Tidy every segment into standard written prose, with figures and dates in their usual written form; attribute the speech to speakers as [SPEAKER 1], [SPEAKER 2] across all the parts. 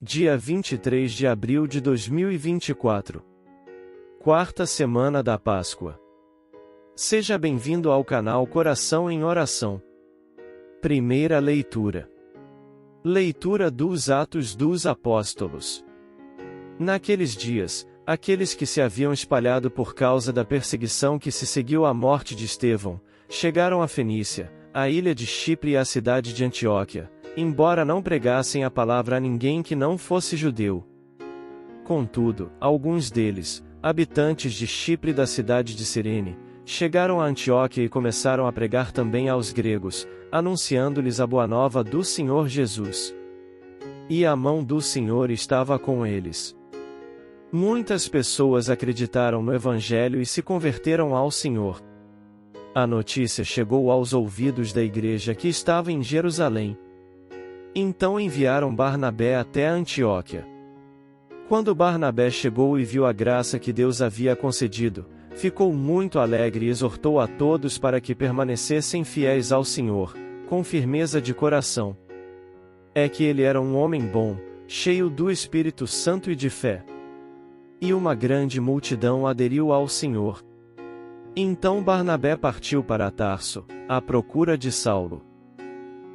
[SPEAKER 1] Dia 23 de abril de 2024. Quarta semana da Páscoa. Seja bem-vindo ao canal Coração em Oração. Primeira leitura. Leitura dos Atos dos Apóstolos. Naqueles dias, aqueles que se haviam espalhado por causa da perseguição que se seguiu à morte de Estevão, chegaram a Fenícia, a ilha de Chipre e a cidade de Antioquia, embora não pregassem a palavra a ninguém que não fosse judeu. Contudo, alguns deles, habitantes de Chipre e da cidade de Cirene, chegaram a Antioquia e começaram a pregar também aos gregos, anunciando-lhes a boa nova do Senhor Jesus. E a mão do Senhor estava com eles. Muitas pessoas acreditaram no Evangelho e se converteram ao Senhor. A notícia chegou aos ouvidos da igreja que estava em Jerusalém. Então enviaram Barnabé até Antioquia. Quando Barnabé chegou e viu a graça que Deus havia concedido, ficou muito alegre e exortou a todos para que permanecessem fiéis ao Senhor, com firmeza de coração. É que ele era um homem bom, cheio do Espírito Santo e de fé. E uma grande multidão aderiu ao Senhor. Então Barnabé partiu para Tarso, à procura de Saulo.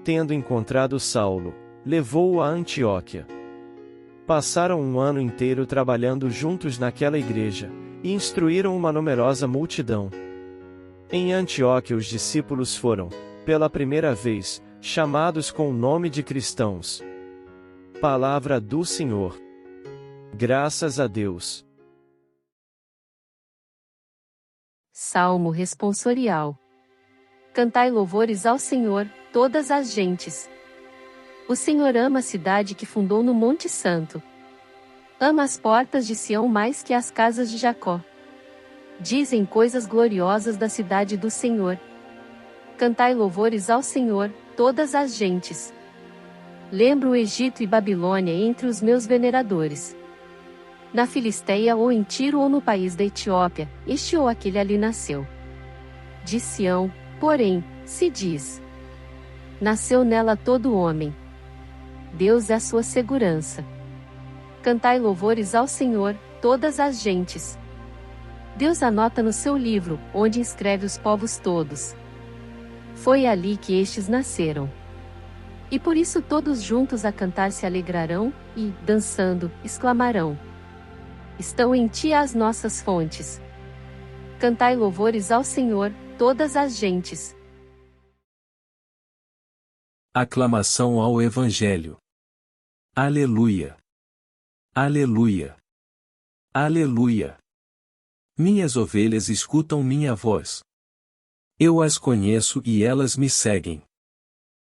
[SPEAKER 1] Tendo encontrado Saulo, levou-o a Antioquia. Passaram um ano inteiro trabalhando juntos naquela igreja, e instruíram uma numerosa multidão. Em Antioquia os discípulos foram, pela primeira vez, chamados com o nome de cristãos. Palavra do Senhor. Graças a Deus.
[SPEAKER 2] Salmo responsorial. Cantai louvores ao Senhor, todas as gentes. O Senhor ama a cidade que fundou no Monte Santo. Ama as portas de Sião mais que as casas de Jacó. Dizem coisas gloriosas da cidade do Senhor. Cantai louvores ao Senhor, todas as gentes. Lembro o Egito e Babilônia entre os meus veneradores. Na Filisteia ou em Tiro ou no país da Etiópia, este ou aquele ali nasceu. De Sião, porém, se diz: nasceu nela todo homem. Deus é a sua segurança. Cantai louvores ao Senhor, todas as gentes. Deus anota no seu livro, onde inscreve os povos todos. Foi ali que estes nasceram. E por isso todos juntos a cantar se alegrarão, e, dançando, exclamarão: estão em ti as nossas fontes. Cantai louvores ao Senhor, todas as gentes.
[SPEAKER 3] Aclamação ao Evangelho. Aleluia! Aleluia! Aleluia! Minhas ovelhas escutam minha voz. Eu as conheço e elas me seguem.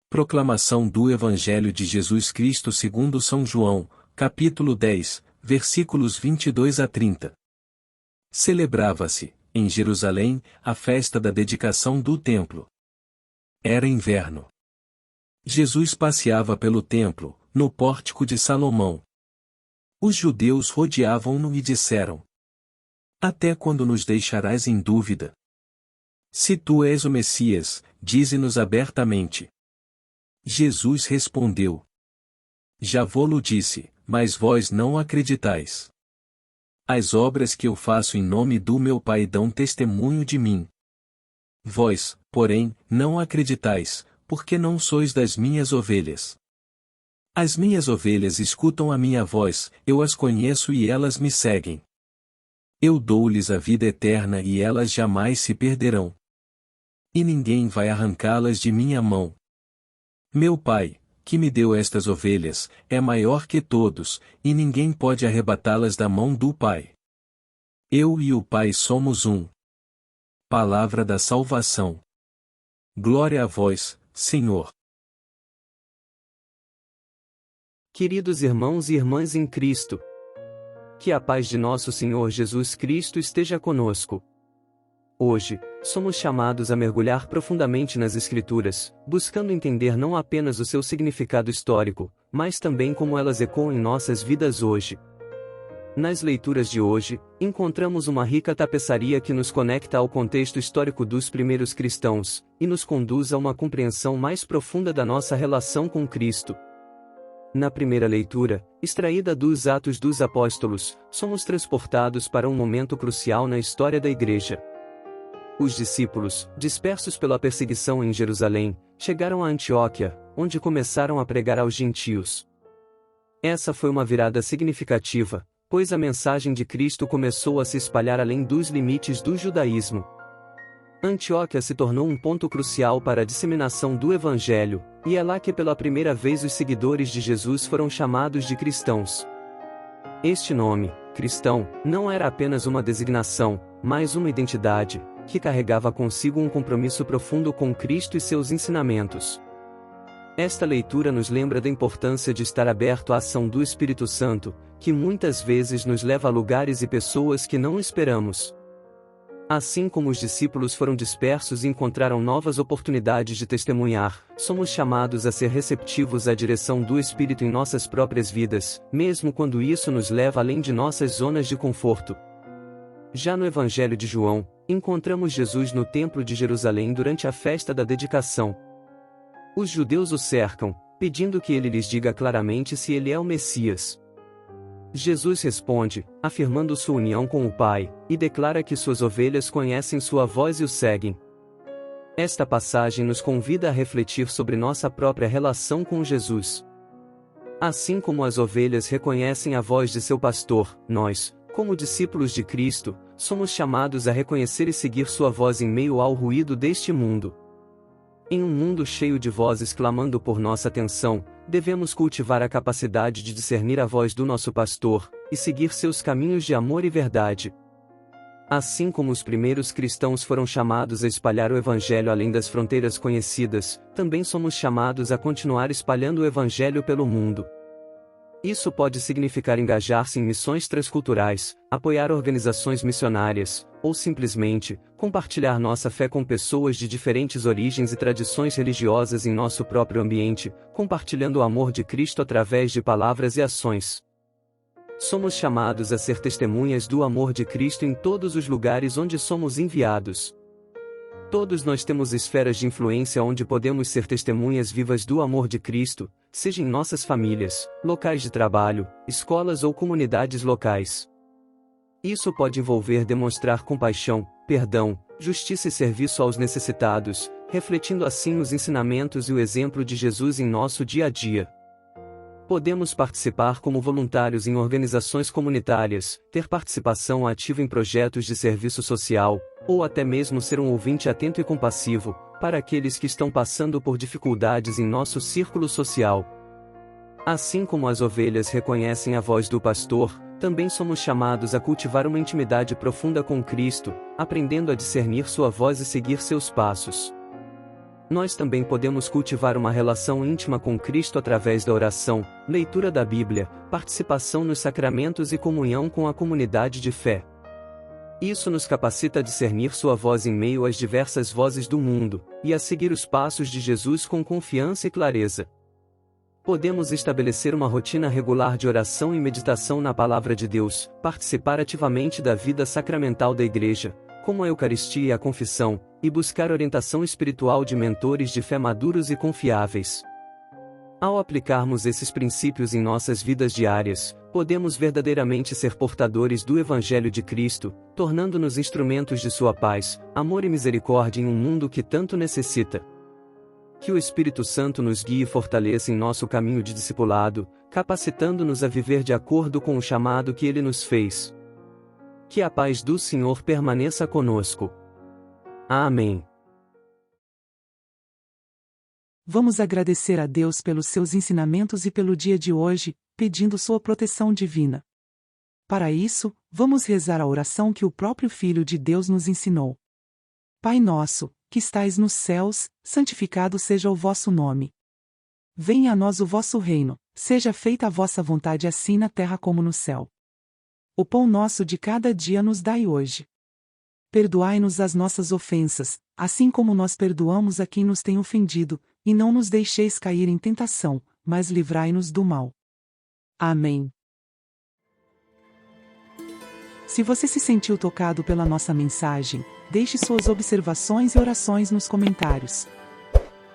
[SPEAKER 3] Proclamação do Evangelho de Jesus Cristo segundo São João, capítulo 10, versículos 22 a 30. Celebrava-se, em Jerusalém, a festa da dedicação do templo. Era inverno. Jesus passeava pelo templo, no pórtico de Salomão. Os judeus rodeavam-no e disseram: até quando nos deixarás em dúvida? Se tu és o Messias, dize-nos abertamente. Jesus respondeu: já vô-lo disse, mas vós não acreditais. As obras que eu faço em nome do meu Pai dão testemunho de mim. Vós, porém, não acreditais, porque não sois das minhas ovelhas. As minhas ovelhas escutam a minha voz, eu as conheço e elas me seguem. Eu dou-lhes a vida eterna e elas jamais se perderão. E ninguém vai arrancá-las de minha mão. Meu Pai, que me deu estas ovelhas, é maior que todos, e ninguém pode arrebatá-las da mão do Pai. Eu e o Pai somos um. Palavra da salvação. Glória a vós, Senhor.
[SPEAKER 4] Queridos irmãos e irmãs em Cristo, que a paz de nosso Senhor Jesus Cristo esteja conosco. Hoje, somos chamados a mergulhar profundamente nas Escrituras, buscando entender não apenas o seu significado histórico, mas também como elas ecoam em nossas vidas hoje. Nas leituras de hoje, encontramos uma rica tapeçaria que nos conecta ao contexto histórico dos primeiros cristãos, e nos conduz a uma compreensão mais profunda da nossa relação com Cristo. Na primeira leitura, extraída dos Atos dos Apóstolos, somos transportados para um momento crucial na história da Igreja. Os discípulos, dispersos pela perseguição em Jerusalém, chegaram a Antioquia, onde começaram a pregar aos gentios. Essa foi uma virada significativa, pois a mensagem de Cristo começou a se espalhar além dos limites do judaísmo. Antioquia se tornou um ponto crucial para a disseminação do Evangelho, e é lá que pela primeira vez os seguidores de Jesus foram chamados de cristãos. Este nome, cristão, não era apenas uma designação, mas uma identidade, que carregava consigo um compromisso profundo com Cristo e seus ensinamentos. Esta leitura nos lembra da importância de estar aberto à ação do Espírito Santo, que muitas vezes nos leva a lugares e pessoas que não esperamos. Assim como os discípulos foram dispersos e encontraram novas oportunidades de testemunhar, somos chamados a ser receptivos à direção do Espírito em nossas próprias vidas, mesmo quando isso nos leva além de nossas zonas de conforto. Já no Evangelho de João, encontramos Jesus no Templo de Jerusalém durante a festa da dedicação. Os judeus o cercam, pedindo que ele lhes diga claramente se ele é o Messias. Jesus responde, afirmando sua união com o Pai, e declara que suas ovelhas conhecem sua voz e o seguem. Esta passagem nos convida a refletir sobre nossa própria relação com Jesus. Assim como as ovelhas reconhecem a voz de seu pastor, nós, como discípulos de Cristo, somos chamados a reconhecer e seguir sua voz em meio ao ruído deste mundo. Em um mundo cheio de vozes clamando por nossa atenção, devemos cultivar a capacidade de discernir a voz do nosso pastor, e seguir seus caminhos de amor e verdade. Assim como os primeiros cristãos foram chamados a espalhar o Evangelho além das fronteiras conhecidas, também somos chamados a continuar espalhando o Evangelho pelo mundo. Isso pode significar engajar-se em missões transculturais, apoiar organizações missionárias, ou simplesmente, compartilhar nossa fé com pessoas de diferentes origens e tradições religiosas em nosso próprio ambiente, compartilhando o amor de Cristo através de palavras e ações. Somos chamados a ser testemunhas do amor de Cristo em todos os lugares onde somos enviados. Todos nós temos esferas de influência onde podemos ser testemunhas vivas do amor de Cristo, seja em nossas famílias, locais de trabalho, escolas ou comunidades locais. Isso pode envolver demonstrar compaixão, perdão, justiça e serviço aos necessitados, refletindo assim os ensinamentos e o exemplo de Jesus em nosso dia a dia. Podemos participar como voluntários em organizações comunitárias, ter participação ativa em projetos de serviço social, ou até mesmo ser um ouvinte atento e compassivo, para aqueles que estão passando por dificuldades em nosso círculo social. Assim como as ovelhas reconhecem a voz do pastor, também somos chamados a cultivar uma intimidade profunda com Cristo, aprendendo a discernir sua voz e seguir seus passos. Nós também podemos cultivar uma relação íntima com Cristo através da oração, leitura da Bíblia, participação nos sacramentos e comunhão com a comunidade de fé. Isso nos capacita a discernir sua voz em meio às diversas vozes do mundo, e a seguir os passos de Jesus com confiança e clareza. Podemos estabelecer uma rotina regular de oração e meditação na Palavra de Deus, participar ativamente da vida sacramental da Igreja, como a Eucaristia e a Confissão, e buscar orientação espiritual de mentores de fé maduros e confiáveis. Ao aplicarmos esses princípios em nossas vidas diárias, podemos verdadeiramente ser portadores do Evangelho de Cristo, tornando-nos instrumentos de sua paz, amor e misericórdia em um mundo que tanto necessita. Que o Espírito Santo nos guie e fortaleça em nosso caminho de discipulado, capacitando-nos a viver de acordo com o chamado que Ele nos fez. Que a paz do Senhor permaneça conosco. Amém.
[SPEAKER 5] Vamos agradecer a Deus pelos seus ensinamentos e pelo dia de hoje, pedindo sua proteção divina. Para isso, vamos rezar a oração que o próprio Filho de Deus nos ensinou. Pai nosso, que estais nos céus, santificado seja o vosso nome. Venha a nós o vosso reino, seja feita a vossa vontade assim na terra como no céu. O pão nosso de cada dia nos dai hoje. Perdoai-nos as nossas ofensas, assim como nós perdoamos a quem nos tem ofendido, e não nos deixeis cair em tentação, mas livrai-nos do mal. Amém. Se você se sentiu tocado pela nossa mensagem, deixe suas observações e orações nos comentários.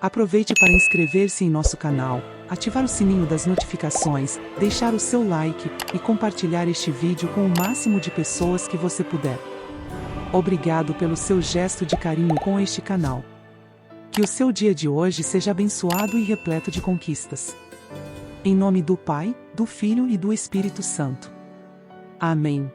[SPEAKER 5] Aproveite para inscrever-se em nosso canal, ativar o sininho das notificações, deixar o seu like e compartilhar este vídeo com o máximo de pessoas que você puder. Obrigado pelo seu gesto de carinho com este canal. Que o seu dia de hoje seja abençoado e repleto de conquistas. Em nome do Pai, do Filho e do Espírito Santo. Amém.